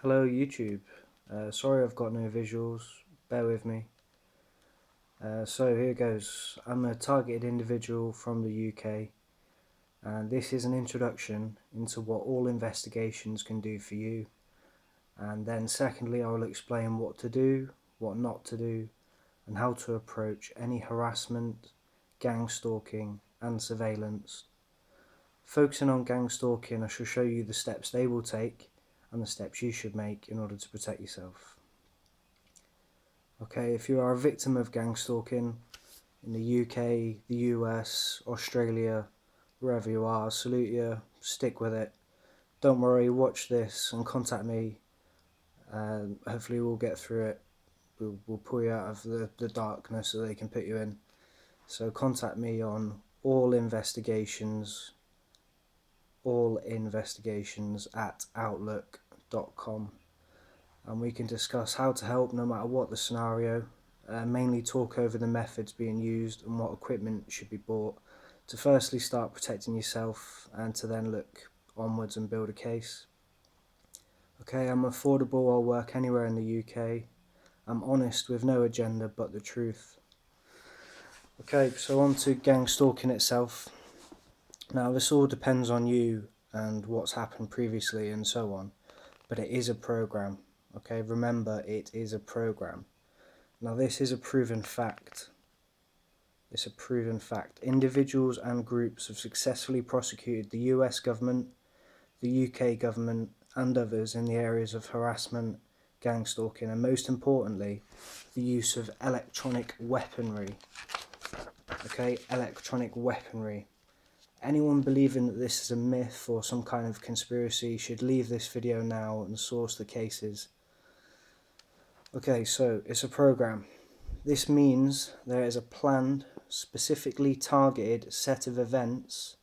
Hello YouTube, sorry I've got no visuals, bear with me. So here goes. I'm a targeted individual from the UK, and this is an introduction into what all investigations can do for you. And then secondly, I will explain what to do, what not to do, and how to approach any harassment, gang stalking and surveillance. Focusing on gang stalking, I shall show you the steps they will take and the steps you should make in order to protect yourself. Okay, if you are a victim of gang stalking in the UK, the US, Australia, wherever you are, I salute you, stick with it. Don't worry, watch this and contact me. Hopefully we'll get through it. We'll pull you out of the darkness so they can put you in. So contact me on allinvestigations@outlook.com, and we can discuss how to help no matter what the scenario. Mainly talk over the methods being used and what equipment should be bought to firstly start protecting yourself and to then look onwards and build a case. Okay, I'm affordable, I'll work anywhere in the UK. I'm honest with no agenda but the truth. Okay, so on to gang stalking itself. Now this all depends on you and what's happened previously and so on, but it is a program. Okay, remember, it is a program. Now this is a proven fact. It's a proven fact. Individuals and groups have successfully prosecuted the US government, the UK government and others in the areas of harassment, gang stalking and most importantly the use of electronic weaponry. Okay, electronic weaponry. Anyone believing that this is a myth or some kind of conspiracy should leave this video now and source the cases. Okay, so it's a program. This means there is a planned, specifically targeted set of events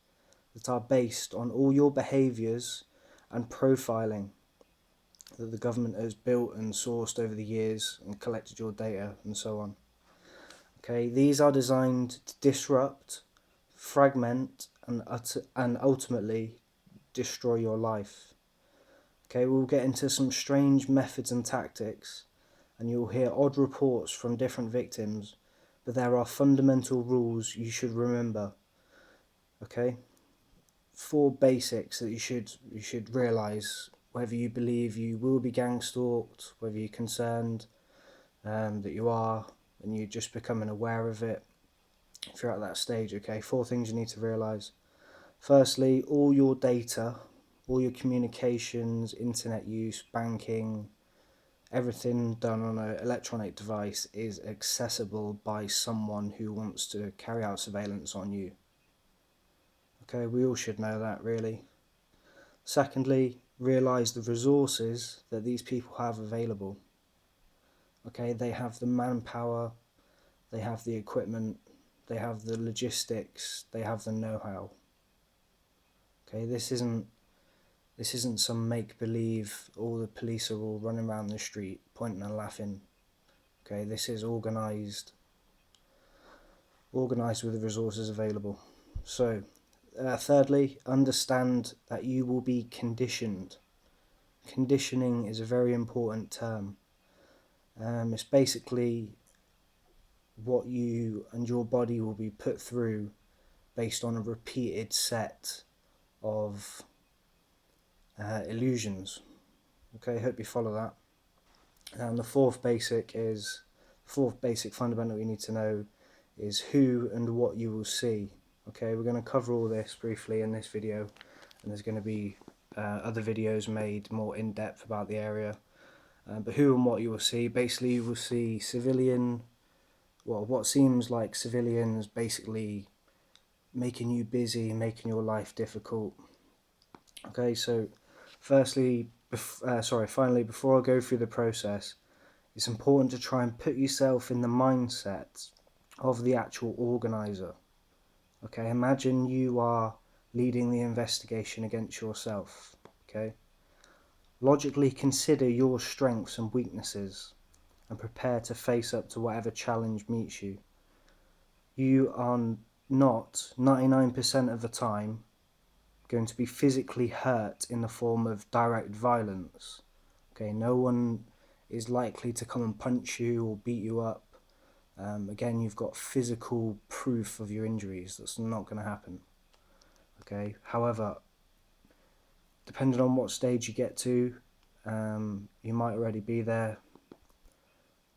that are based on all your behaviours and profiling that the government has built and sourced over the years and collected your data and so on. Okay, these are designed to disrupt, fragment and ultimately destroy your life. Okay, we'll get into some strange methods and tactics and you'll hear odd reports from different victims, but there are fundamental rules you should remember. Okay, 4 basics that you should realise, whether you believe you will be gang stalked, whether you're concerned that you are and you're just becoming aware of it if you're at that stage. Okay, 4 things you need to realise. Firstly, all your data, all your communications, internet use, banking, everything done on an electronic device is accessible by someone who wants to carry out surveillance on you. Okay, we all should know that, really. Secondly, realise the resources that these people have available. Okay, they have the manpower, they have the equipment, they have the logistics, they have the know-how. Okay, this isn't some make-believe, all the police are all running around the street pointing and laughing. Okay, this is organised with the resources available. So, thirdly, understand that you will be conditioned. Conditioning is a very important term. It's basically what you and your body will be put through based on a repeated set of illusions. Okay, hope you follow that. And the fourth basic fundamental you need to know is who and what you will see. Okay, we're going to cover all this briefly in this video, and there's going to be other videos made more in depth about the area. But who and what you will see, basically you will see what seems like civilians basically making you busy, making your life difficult. Okay, so finally, before I go through the process, it's important to try and put yourself in the mindset of the actual organizer. Okay, imagine you are leading the investigation against yourself. Okay, logically consider your strengths and weaknesses and prepare to face up to whatever challenge meets you. You are not 99% of the time going to be physically hurt in the form of direct violence. Okay, no one is likely to come and punch you or beat you up. Again, you've got physical proof of your injuries. That's not going to happen. Okay, however, depending on what stage you get to, you might already be there.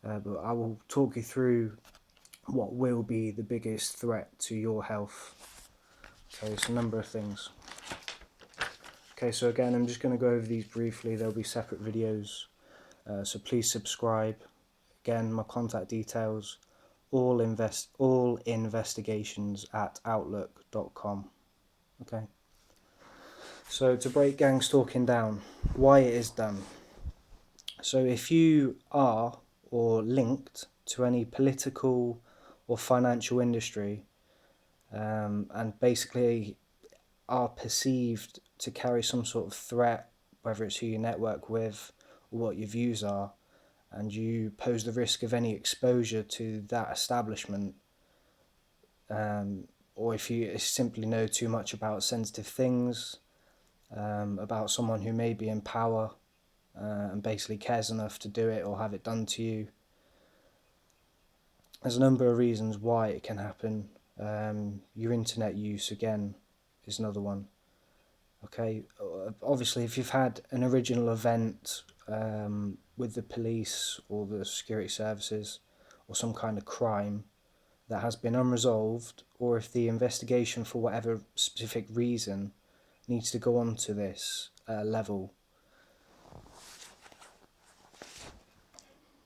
But I will talk you through what will be the biggest threat to your health. Okay, so a number of things. Okay, so again, I'm just going to go over these briefly. There'll be separate videos, so please subscribe. Again, my contact details, allinvestigations@outlook.com. Okay, so to break gang stalking down, why it is done. So if you are or linked to any political or financial industry, and basically are perceived to carry some sort of threat, whether it's who you network with or what your views are, and you pose the risk of any exposure to that establishment, or if you simply know too much about sensitive things, about someone who may be in power, and basically cares enough to do it or have it done to you. There's a number of reasons why it can happen. Your internet use, again, is another one. Okay, obviously if you've had an original event with the police or the security services or some kind of crime that has been unresolved, or if the investigation for whatever specific reason needs to go on to this level.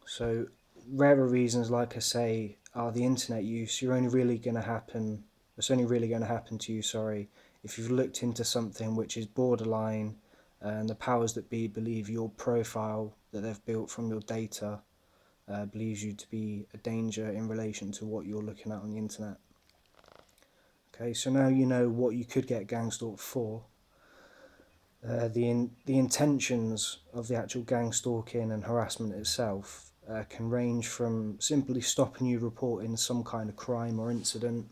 So rarer reasons, like I say, are the internet use. It's only really going to happen to you, if you've looked into something which is borderline, and the powers that be believe your profile that they've built from your data believes you to be a danger in relation to what you're looking at on the internet. Okay, so now you know what you could get gang stalked for. The intentions of the actual gang stalking and harassment itself can range from simply stopping you reporting some kind of crime or incident,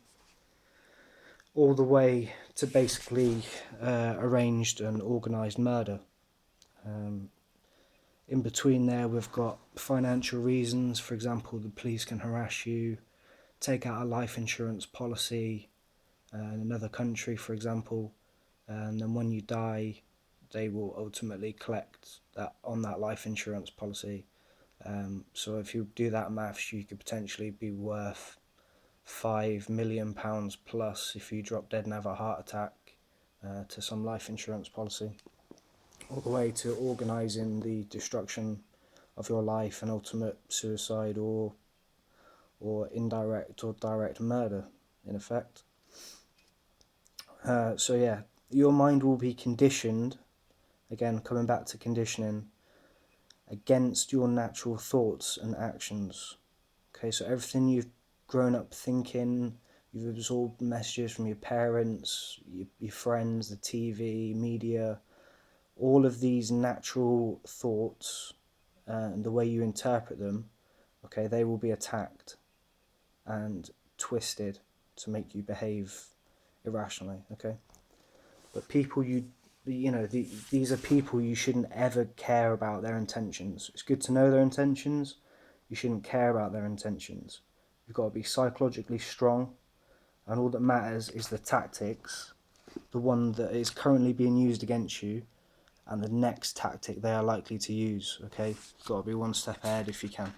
all the way to basically arranged and organised murder. In between there, we've got financial reasons. For example, the police can harass you, take out a life insurance policy in another country, for example, and then when you die, they will ultimately collect that on that life insurance policy. So if you do that maths, you could potentially be worth £5 million plus if you drop dead and have a heart attack to some life insurance policy, all the way to organising the destruction of your life and ultimate suicide or indirect or direct murder, in effect. So yeah, your mind will be conditioned, again coming back to conditioning, against your natural thoughts and actions. Okay, so everything you've grown up thinking, you've absorbed messages from your parents, your friends, the TV, media, all of these natural thoughts and the way you interpret them, okay, they will be attacked and twisted to make you behave irrationally, okay? But people these are people you shouldn't ever care about their intentions. It's good to know their intentions. You shouldn't care about their intentions. You've got to be psychologically strong, and all that matters is the tactics, the one that is currently being used against you, and the next tactic they are likely to use, okay? You've got to be one step ahead if you can.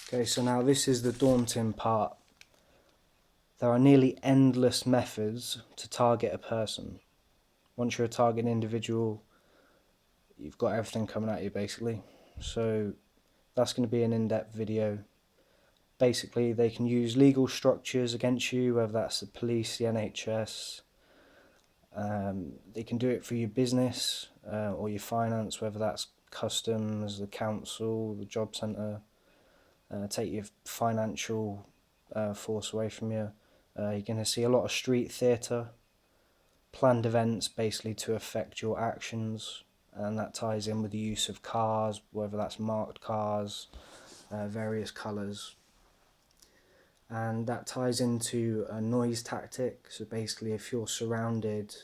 Okay, so now this is the daunting part. There are nearly endless methods to target a person. Once you're a target individual, you've got everything coming at you, basically. So that's going to be an in-depth video. Basically, they can use legal structures against you, whether that's the police, the NHS. They can do it for your business or your finance, whether that's customs, the council, the job centre. Take your financial force away from you. You're going to see a lot of street theatre, planned events basically to affect your actions, and that ties in with the use of cars, whether that's marked cars, various colours, and that ties into a noise tactic. So basically, if you're surrounded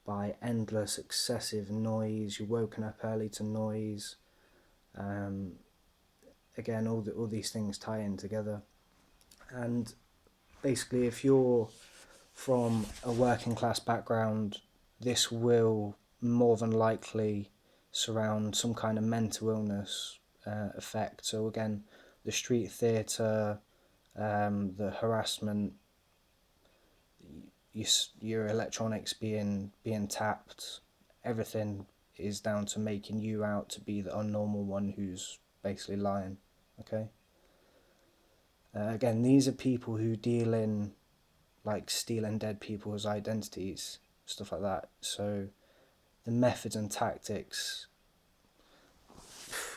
by endless excessive noise. You're woken up early to noise. Again, all these things tie in together. And basically, if you're from a working class background, this will more than likely surround some kind of mental illness effect. So again, the street theatre, the harassment, your electronics being tapped, everything is down to making you out to be the unnormal one who's basically lying. Okay. Again, these are people who deal in like stealing dead people's identities, stuff like that. So the methods and tactics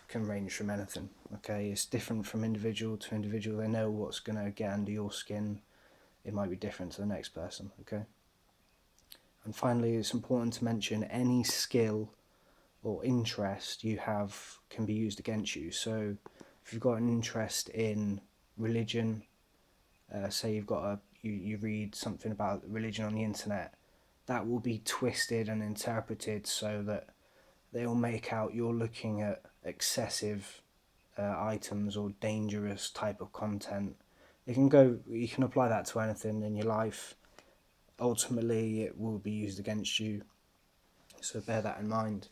can range from anything. Okay, it's different from individual to individual. They know what's going to get under your skin. It might be different to the next person. Okay. And finally, it's important to mention any skill or interest you have can be used against you. So if you've got an interest in religion, say you've got you read something about religion on the internet, that will be twisted and interpreted so that they'll make out you're looking at excessive items or dangerous type of content. You can apply that to anything in your life. Ultimately, it will be used against you. So bear that in mind.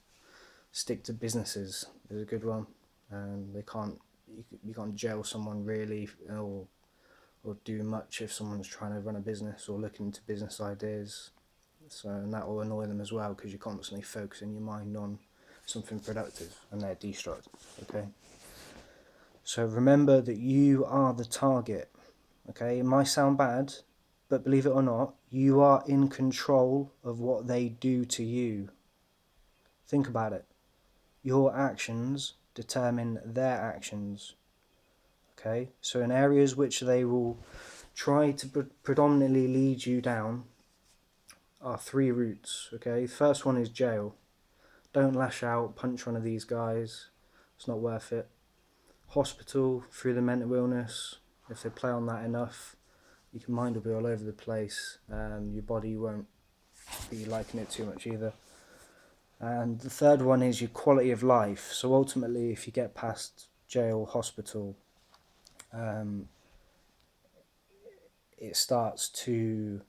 Stick to businesses is a good one. You can't jail someone really, or do much if someone's trying to run a business or looking into business ideas. So, and that will annoy them as well because you're constantly focusing your mind on something productive and they're destructive. Okay. So remember that you are the target. Okay, it might sound bad, but believe it or not, you are in control of what they do to you. Think about it. Your actions determine their actions. Okay, so in areas which they will try to predominantly lead you down are 3 routes. Okay, first one is jail. Don't lash out, punch one of these guys. It's not worth it. Hospital through the mental illness. If they play on that enough, your mind will be all over the place. Your body won't be liking it too much either. And the third one is your quality of life. So ultimately, if you get past jail, hospital, it starts to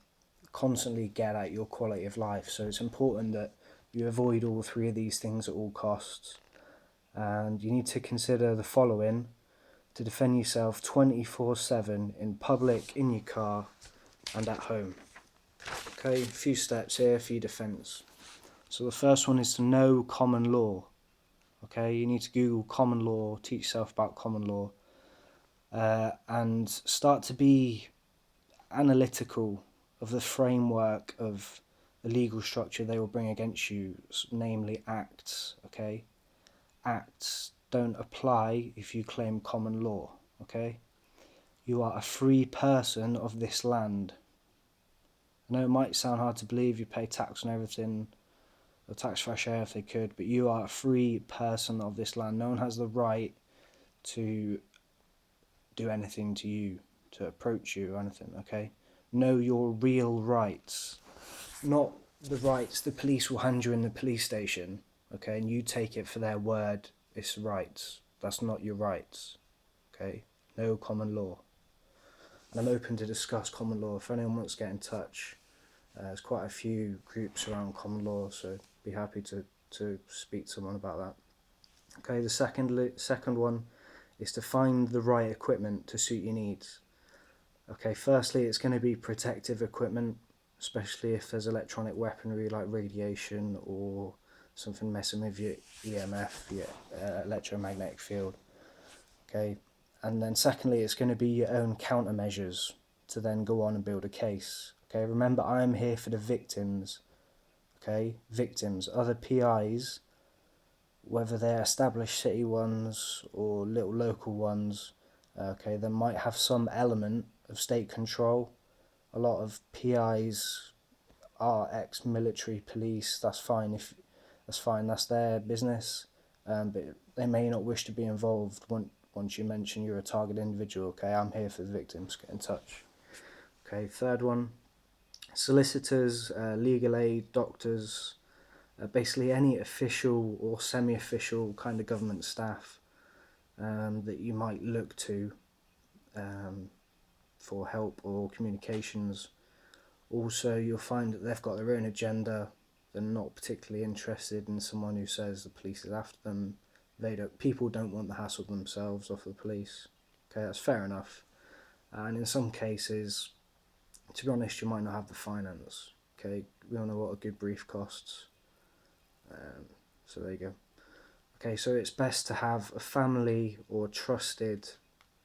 constantly get at your quality of life. So it's important that you avoid all 3 of these things at all costs. And you need to consider the following to defend yourself 24/7 in public, in your car, and at home. Okay, a few steps here for your defence. So the first one is to know common law. Okay, you need to Google common law, teach yourself about common law, and start to be analytical of the framework of the legal structure they will bring against you, namely acts. Okay, acts don't apply if you claim common law. Okay, you are a free person of this land. I know it might sound hard to believe, you pay tax on everything, or tax fresh air if they could, but you are a free person of this land. No one has the right to do anything to you, to approach you or anything. Okay, know your real rights, not the rights the police will hand you in the police station. Okay, and you take it for their word. It's rights. That's not your rights. Okay, know common law. And I'm open to discuss common law. If anyone wants to get in touch, there's quite a few groups around common law, so be happy to speak to someone about that. Okay, the second one is to find the right equipment to suit your needs. Okay, firstly, it's going to be protective equipment, especially if there's electronic weaponry like radiation or something messing with your EMF, your electromagnetic field. Okay, and then secondly, it's going to be your own countermeasures to then go on and build a case. Okay, remember, I'm here for the victims. Okay, victims, other PIs, whether they're established city ones or little local ones, okay, they might have some element of state control. A lot of PIs are ex-military police. That's fine. That's their business. But they may not wish to be involved once you mention you're a target individual. Okay, I'm here for the victims. Get in touch. Okay, third one Solicitors, legal aid, doctors, basically any official or semi-official kind of government staff that you might look to for help or communications. Also, you'll find that they've got their own agenda. They're not particularly interested in someone who says the police is after them. People don't want the hassle themselves off the police. Okay, that's fair enough. And in some cases, to be honest, you might not have the finance. Okay, we all know what a good brief costs. So there you go. Okay, so it's best to have a family or trusted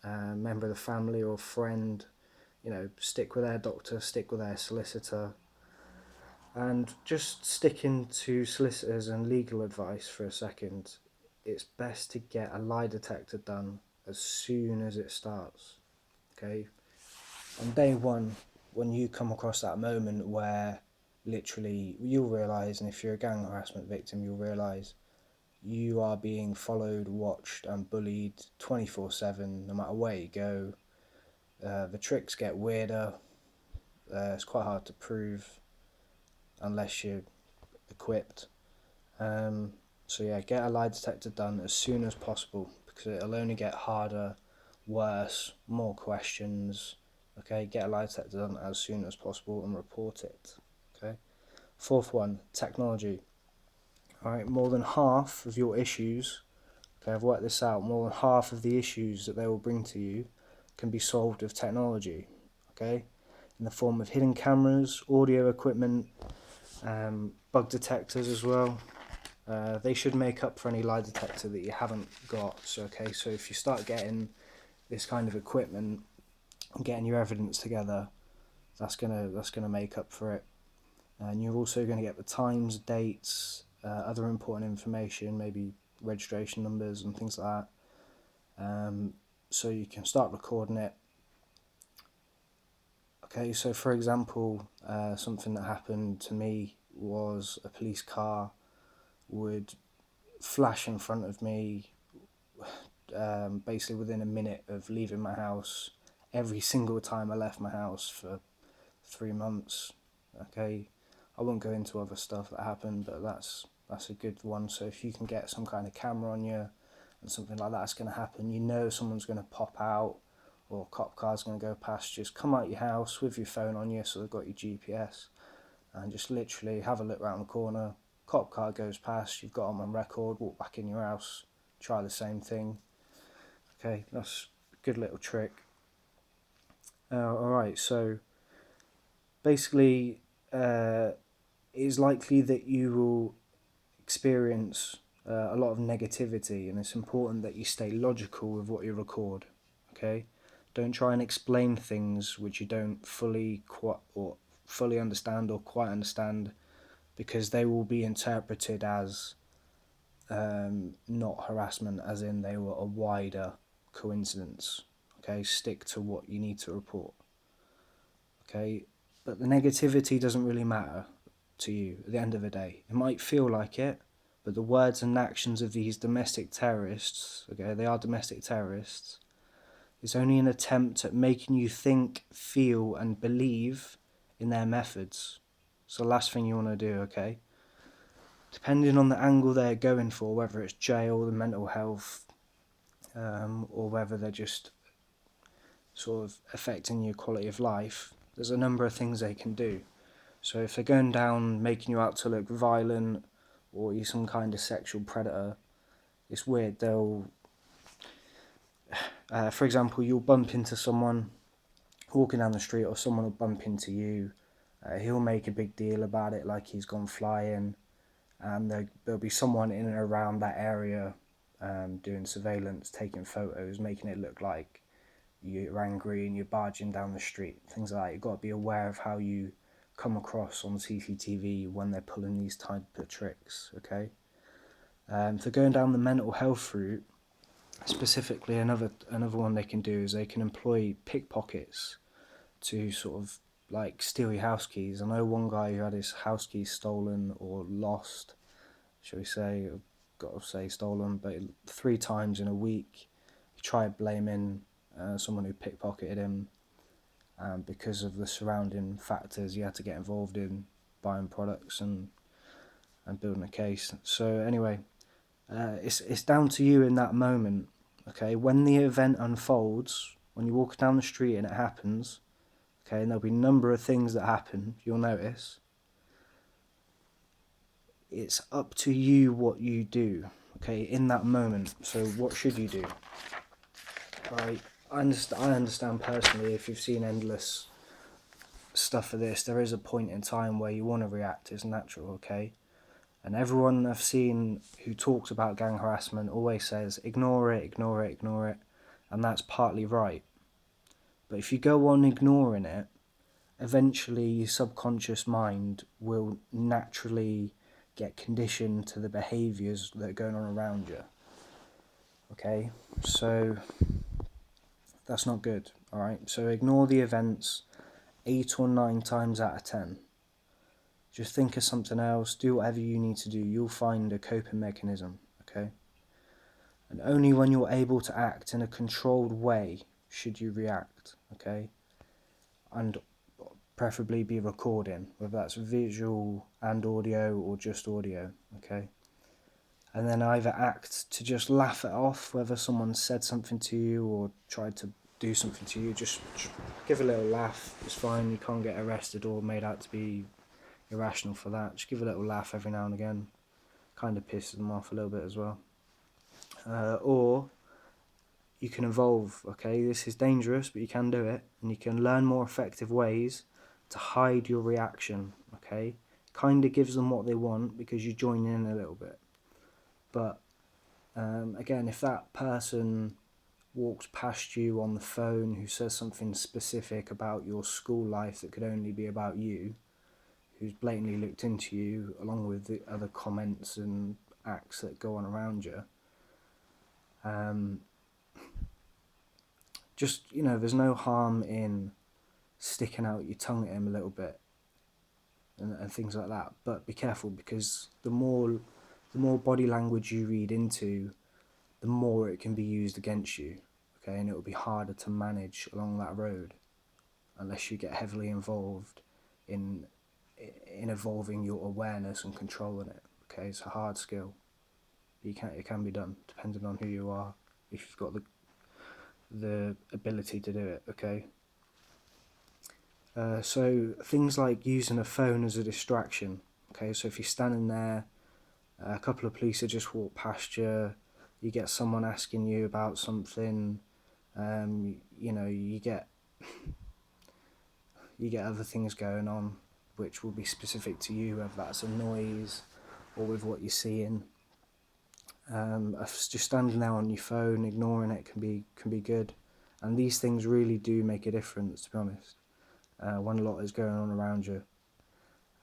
member of the family or friend, stick with their doctor, stick with their solicitor, and just sticking to solicitors and legal advice for a second. It's best to get a lie detector done as soon as it starts. Okay, on day one, when you come across that moment where literally you'll realise, and if you're a gang harassment victim, you'll realise you are being followed, watched, and bullied 24/7, no matter where you go. The tricks get weirder. It's quite hard to prove unless you're equipped. So yeah, get a lie detector done as soon as possible because it'll only get harder, worse, more questions. Okay, get a lie detector done as soon as possible and report it. Okay. Fourth one, technology. Alright, more than half of your issues, okay, I've worked this out, more than half of the issues that they will bring to you can be solved with technology, okay, in the form of hidden cameras, audio equipment, bug detectors as well. They should make up for any lie detector that you haven't got. So okay, so if you start getting this kind of equipment and getting your evidence together, that's gonna make up for it. And you're also going to get the times, dates, other important information, maybe registration numbers and things like that. So you can start recording it. Okay, so for example, something that happened to me was a police car would flash in front of me basically within a minute of leaving my house every single time I left my house for 3 months. Okay, I won't go into other stuff that happened, but that's a good one. So if you can get some kind of camera on you and something like that's going to happen, someone's going to pop out or a cop car's going to go past, just come out your house with your phone on you, so they've got your GPS, and just literally have a look around the corner. Cop car goes past, you've got them on record, walk back in your house, try the same thing. Okay, that's a good little trick. Alright, so basically it is likely that you will experience a lot of negativity, and it's important that you stay logical with what you record. Okay, don't try and explain things which you don't fully understand or quite understand, because they will be interpreted as not harassment, as in they were a wider coincidence. Okay, stick to what you need to report. Okay, but the negativity doesn't really matter to you at the end of the day. It might feel like it, but the words and actions of these domestic terrorists, okay, they are domestic terrorists, is only an attempt at making you think, feel, and believe in their methods. It's the last thing you want to do, okay? Depending on the angle they're going for, whether it's jail, the mental health, or whether they're just sort of affecting your quality of life, there's a number of things they can do. So if they're going down making you out to look violent or you're some kind of sexual predator, it's weird. They'll, for example, you'll bump into someone walking down the street, or someone will bump into you. He'll make a big deal about it, like he's gone flying, and there'll be someone in and around that area doing surveillance, taking photos, making it look like you're angry and you're barging down the street, things like that. You've got to be aware of how you come across on CCTV when they're pulling these type of tricks, okay? For going down the mental health route, specifically another one they can do is they can employ pickpockets to sort of like steal your house keys. I know one guy who had his house keys stolen or lost, shall we say, I've got to say stolen, but 3 times in a week. He tried blaming someone who pickpocketed him. because of the surrounding factors you had to get involved in buying products and building a case. So anyway, it's down to you in that moment. Okay, when the event unfolds, when you walk down the street and it happens, okay, and there'll be a number of things that happen, you'll notice. It's up to you what you do, okay, in that moment. So what should you do? Right, I understand personally, if you've seen endless stuff of this, there is a point in time where you want to react. It's natural, okay? And everyone I've seen who talks about gang harassment always says, ignore it, ignore it, ignore it. And that's partly right. But if you go on ignoring it, eventually your subconscious mind will naturally get conditioned to the behaviours that are going on around you. Okay? So that's not good, alright? So ignore the events 8 or 9 times out of 10. Just think of something else, do whatever you need to do. You'll find a coping mechanism, okay? And only when you're able to act in a controlled way should you react, okay? And preferably be recording, whether that's visual and audio or just audio, okay? And then either act to just laugh it off, whether someone said something to you or tried to do something to you, just give a little laugh. It's fine, you can't get arrested or made out to be irrational for that. Just give a little laugh every now and again. Kind of pisses them off a little bit as well. Or you can evolve, okay? This is dangerous, but you can do it. And you can learn more effective ways to hide your reaction, okay? Kind of gives them what they want because you join in a little bit. But again, if that person walks past you on the phone who says something specific about your school life that could only be about you, who's blatantly looked into you, along with the other comments and acts that go on around you, just, there's no harm in sticking out your tongue at him a little bit and things like that. But be careful, because the more body language you read into, the more it can be used against you, okay? And it will be harder to manage along that road unless you get heavily involved in evolving your awareness and controlling it, okay? It's a hard skill, but it can be done, depending on who you are, if you've got the ability to do it, okay? So things like using a phone as a distraction, okay? So if you're standing there, a couple of police have just walked past you, you get someone asking you about something, you get other things going on which will be specific to you, whether that's a noise or with what you're seeing. Just standing there on your phone, ignoring it can be good, and these things really do make a difference, to be honest, when a lot is going on around you.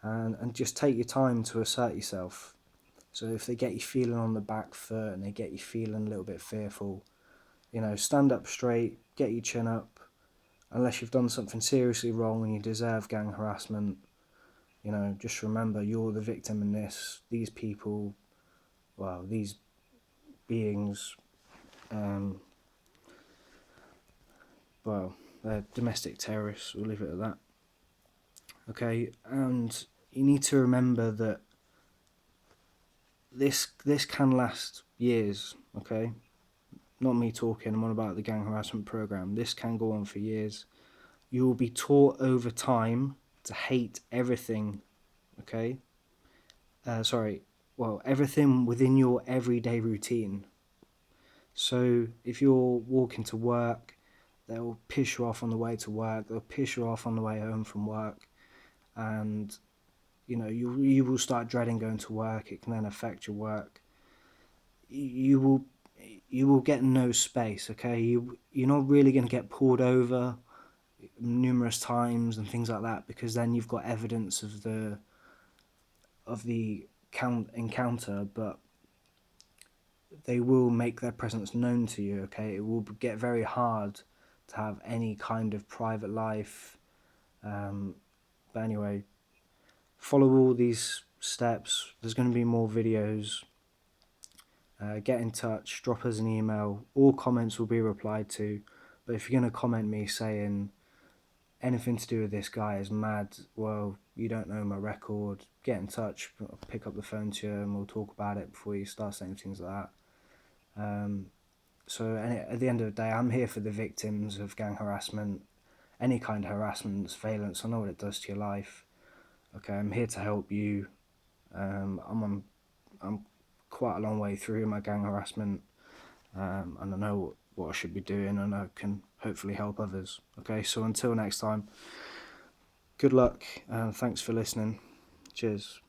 And just take your time to assert yourself. So if they get you feeling on the back foot and they get you feeling a little bit fearful, stand up straight, get your chin up. Unless you've done something seriously wrong and you deserve gang harassment, just remember you're the victim in this. These people, these beings, they're domestic terrorists, we'll leave it at that. Okay, and you need to remember that this can last years, okay? Not me talking, I'm on about the gang harassment program. This can go on for years. You will be taught over time to hate everything, okay? Everything within your everyday routine. So if you're walking to work, they'll piss you off on the way to work, they'll piss you off on the way home from work, and you will start dreading going to work. It can then affect your work. You will get no space, okay? You're not really going to get pulled over numerous times and things like that, because then you've got evidence of the encounter, but they will make their presence known to you, okay? It will get very hard to have any kind of private life. But anyway, follow all these steps. There's going to be more videos. Get in touch, drop us an email. All comments will be replied to. But if you're going to comment me saying anything to do with this guy is mad, well, you don't know my record, get in touch, I'll pick up the phone to you and we'll talk about it before you start saying things like that. So at the end of the day, I'm here for the victims of gang harassment, any kind of harassment, surveillance. I know what it does to your life. Okay, I'm here to help you. I'm quite a long way through my gang harassment, and I know what I should be doing, and I can hopefully help others. Okay, so until next time, good luck, and thanks for listening. Cheers.